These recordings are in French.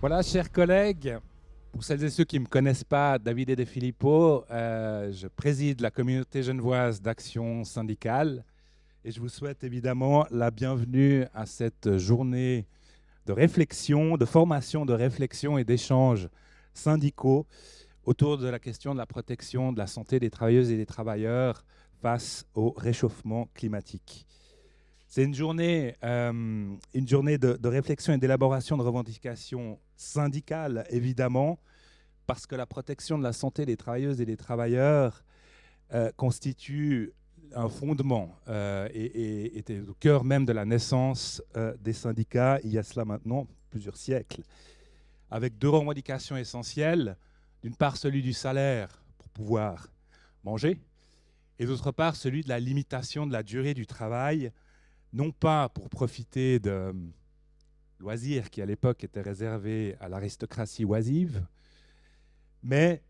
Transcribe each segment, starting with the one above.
Voilà, chers collègues, pour celles et ceux qui ne me connaissent pas, David De Filippo, je préside la communauté genevoise d'action syndicale et je vous souhaite évidemment la bienvenue à cette journée de réflexion, de formation, de réflexion et d'échanges syndicaux autour de la question de la protection de la santé des travailleuses et des travailleurs face au réchauffement climatique. C'est une journée de réflexion et d'élaboration de revendications syndicales, évidemment, parce que la protection de la santé des travailleuses et des travailleurs constitue un fondement et était au cœur même de la naissance des syndicats il y a cela maintenant plusieurs siècles, avec deux revendications essentielles. D'une part, celui du salaire pour pouvoir manger, et d'autre part, celui de la limitation de la durée du travail, non pas pour profiter de loisirs qui à l'époque étaient réservés à l'aristocratie oisive, mais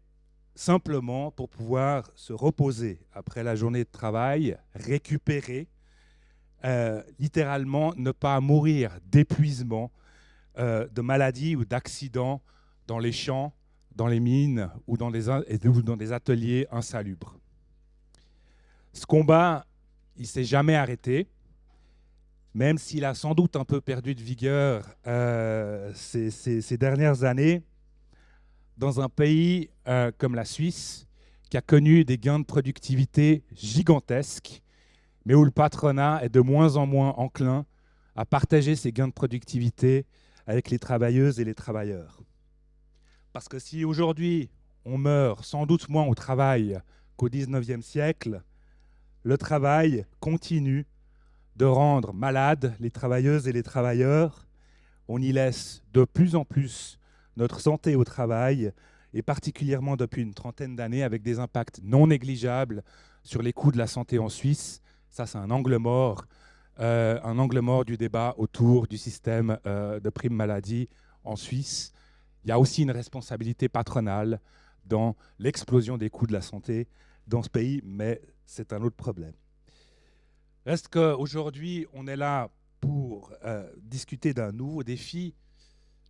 simplement pour pouvoir se reposer après la journée de travail, récupérer, littéralement ne pas mourir d'épuisement, de maladies ou d'accidents dans les champs, dans les mines ou dans des ateliers insalubres. Ce combat, il ne s'est jamais arrêté, même s'il a sans doute un peu perdu de vigueur ces dernières années, dans un pays comme la Suisse, qui a connu des gains de productivité gigantesques, mais où le patronat est de moins en moins enclin à partager ces gains de productivité avec les travailleuses et les travailleurs. Parce que si aujourd'hui on meurt sans doute moins au travail qu'au XIXe siècle, le travail continue de rendre malades les travailleuses et les travailleurs. On y laisse de plus en plus notre santé au travail, et particulièrement depuis une trentaine d'années, avec des impacts non négligeables sur les coûts de la santé en Suisse. Ça, c'est un angle mort du débat autour du système de prime maladie en Suisse. Il y a aussi une responsabilité patronale dans l'explosion des coûts de la santé dans ce pays, mais c'est un autre problème. Reste qu'aujourd'hui, on est là pour discuter d'un nouveau défi,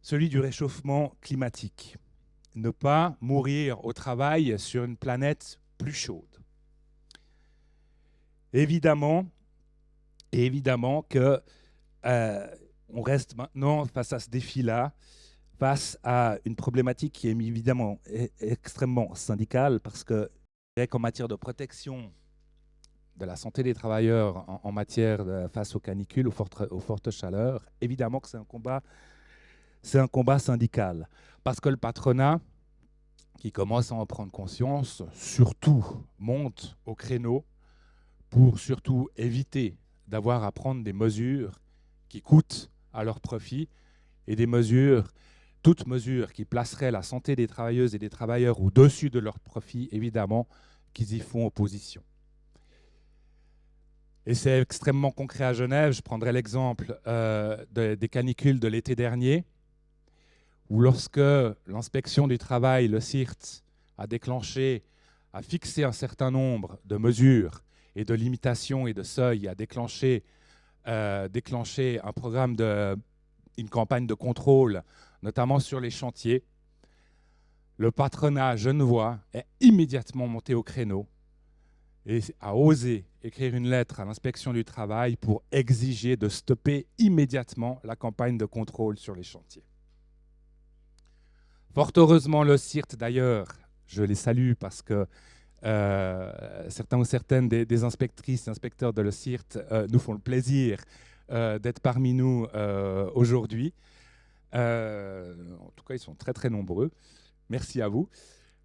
celui du réchauffement climatique. Ne pas mourir au travail sur une planète plus chaude. Évidemment que on reste maintenant face à ce défi-là, face à une problématique qui est évidemment extrêmement syndicale, parce que qu'en matière de protection de la santé des travailleurs en matière face aux canicules, aux fortes chaleurs, évidemment que c'est un combat syndical. Parce que le patronat, qui commence à en prendre conscience, surtout monte au créneau pour surtout éviter d'avoir à prendre des mesures qui coûtent à leur profit et toutes mesures qui placeraient la santé des travailleuses et des travailleurs au-dessus de leur profit, évidemment, qu'ils y font opposition. Et c'est extrêmement concret à Genève. Je prendrai l'exemple des canicules de l'été dernier, où lorsque l'inspection du travail, le CIRT, a fixé un certain nombre de mesures et de limitations et de seuils, a déclenché un programme une campagne de contrôle, notamment sur les chantiers, le patronat genevois est immédiatement monté au créneau et a osé écrire une lettre à l'inspection du travail pour exiger de stopper immédiatement la campagne de contrôle sur les chantiers. Fort heureusement, le CIRT, d'ailleurs, je les salue parce que certains ou certaines des inspectrices et inspecteurs de le CIRT nous font le plaisir d'être parmi nous aujourd'hui. En tout cas, ils sont très, très nombreux. Merci à vous.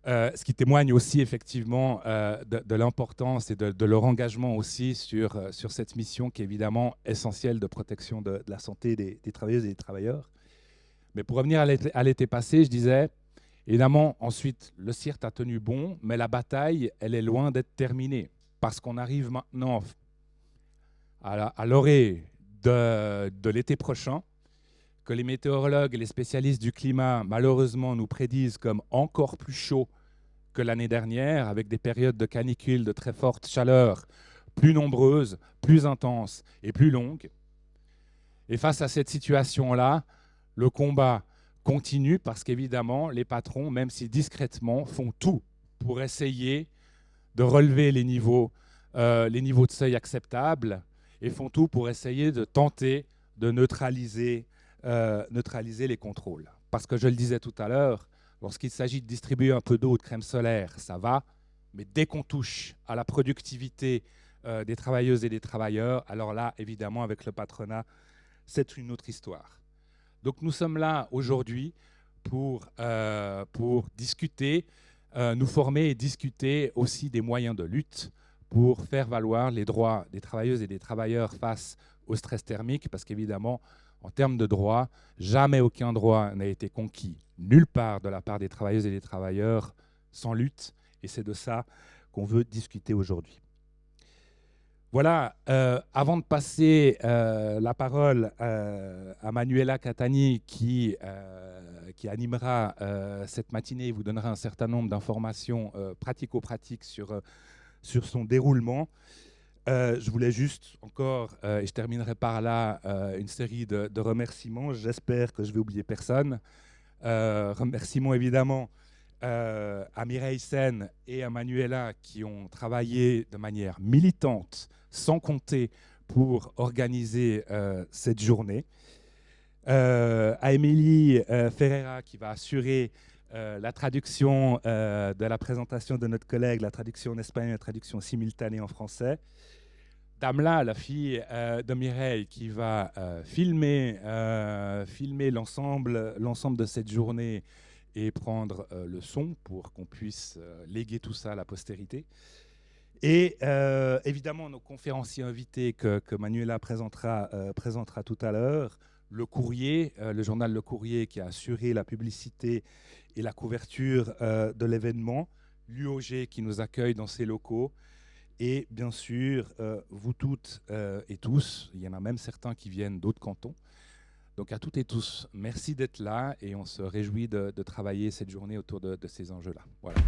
Ce qui témoigne aussi effectivement de l'importance et de leur engagement aussi sur cette mission qui est évidemment essentielle de protection de la santé des travailleuses et des travailleurs. Mais pour revenir à l'été passé, je disais, évidemment, ensuite, le CIRT a tenu bon, mais la bataille, elle est loin d'être terminée, parce qu'on arrive maintenant à l'orée de l'été prochain, que les météorologues et les spécialistes du climat, malheureusement, nous prédisent comme encore plus chaud que l'année dernière, avec des périodes de canicule, de très forte chaleur, plus nombreuses, plus intenses et plus longues. Et face à cette situation-là, le combat continue parce qu'évidemment, les patrons, même si discrètement, font tout pour essayer de relever les niveaux de seuil acceptables et font tout pour essayer de tenter de neutraliser les contrôles. Parce que je le disais tout à l'heure, lorsqu'il s'agit de distribuer un peu d'eau ou de crème solaire, ça va, mais dès qu'on touche à la productivité des travailleuses et des travailleurs, alors là, évidemment, avec le patronat, c'est une autre histoire. Donc nous sommes là aujourd'hui pour discuter, nous former et discuter aussi des moyens de lutte pour faire valoir les droits des travailleuses et des travailleurs face au stress thermique, parce qu'évidemment, en termes de droits, jamais aucun droit n'a été conquis nulle part de la part des travailleuses et des travailleurs sans lutte, et c'est de ça qu'on veut discuter aujourd'hui. Voilà, avant de passer la parole à Manuela Catani qui animera cette matinée et vous donnera un certain nombre d'informations pratico-pratiques sur son déroulement, je voulais juste encore, et je terminerai par là, une série de remerciements. J'espère que je vais oublier personne. Remerciements évidemment à Mireille Sen et à Manuela qui ont travaillé de manière militante, sans compter, pour organiser cette journée. À Émilie Ferreira qui va assurer la traduction de la présentation de notre collègue, la traduction en espagnol, la traduction simultanée en français. Damla, la fille de Mireille, qui va filmer l'ensemble de cette journée et prendre le son pour qu'on puisse léguer tout ça à la postérité. Et évidemment, nos conférenciers invités que Manuela présentera tout à l'heure, le Courrier, le journal Le Courrier qui a assuré la publicité et la couverture de l'événement, l'UOG qui nous accueille dans ses locaux, et bien sûr, vous toutes et tous, il y en a même certains qui viennent d'autres cantons. Donc à toutes et tous, merci d'être là et on se réjouit de travailler cette journée autour de ces enjeux-là. Voilà.